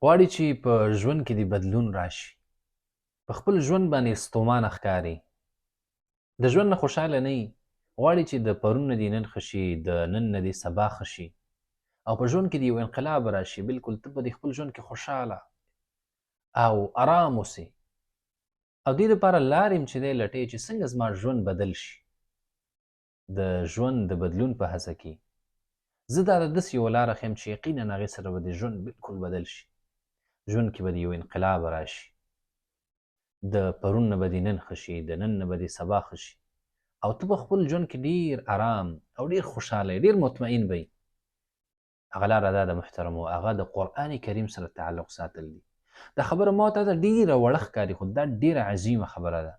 غواړي چې په ژوند کې دې بدلون راشي، په خپل ژوند باندې ستومانه ښکاري، د ژوند نه خوشحاله نه یي، غواړي چې د پرون نه دې نن ښه شي، د نن نه دې سبا ښه شي او په ژوند کې دې یو انقلاب راشي. بلکل ته په دې خپل ژوند کې خوشحاله او ارام اوسې او دې دپاره لارې چې دی لټوې چې څنګه زما ژوند بدل شي. د ژوند د بدلون په هڅه کې زه دا داسې یوه لاره ښیم چې یقینا هغې سره به دې ژوند بلکل بدل شي، ژوند کې به دې یو انقلاب راشي، د پرون نه به دې نن ښه شي، د نن نه به دې سبا ښه شي او ته په خپل ژوند کې ډېر ارام او ډېر خوشحاله یې، ډېر مطمئن به یې. هغه لاره دا ده محترمو، هغه د قرآن کریم سره تعلق ساتل دي. دا خبره ما ته ډېره وړه ښکاري خو دا ډېره عظیمه خبره ده.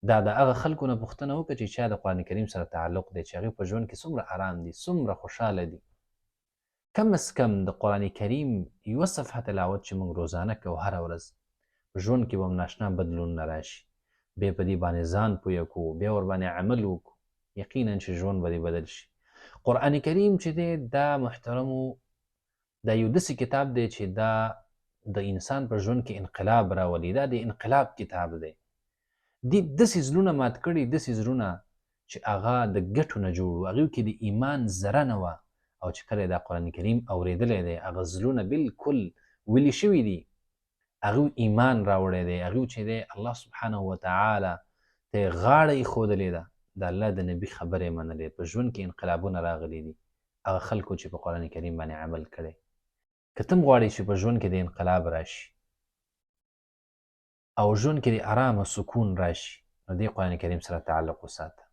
دا د هغه خلکو نه پوښتنه وکړه چې چا د قرآن کریم سره تعلق دی، چې هغوی په ژوند کې څومره ارام دي، څومره خوشحاله دي. کم از کم د قرآن کریم یوه صفحه تلاوت چې موږ روزانه کوو هره ورځ، په ژوند کې به هم ناشنا بدلونونه راشي، بیا په دې باندې ځان پویه کوو، بیا ورباندې عمل وکړو، یقینا چې ژوند به دې بدل شي. قرآن کریم چې دی دا محترمو دا یو داسې کتاب دی چې دا د انسان په ژوند کې انقلاب راولي، دا د انقلاب کتاب دی. دې داسې زړونه مات کړي، داسې زړونه چې هغه د ګټو نه جوړ وو، هغوی کې د ایمان ذره نه وه او چې کله یې دا قرآن کریم اورېدلی دی هغه زړونه بلکل ویلي شوي دي، هغوی ایمان راوړی دی، هغوی چې دی الله سبحانه وتعالی ته یې غاړه ایښودلې ده، د الله د نبي خبرې یې منلې، په ژوند کې انقلابونه راغلي دي هغه خلکو چې په قرآن کریم باندې عمل کړی. که ته هم غواړې چې په ژوند کې د انقلاب راشي او ژوند کې د ارامه سکون راشي، نو دې قرآن کریم سره تعلق وساته.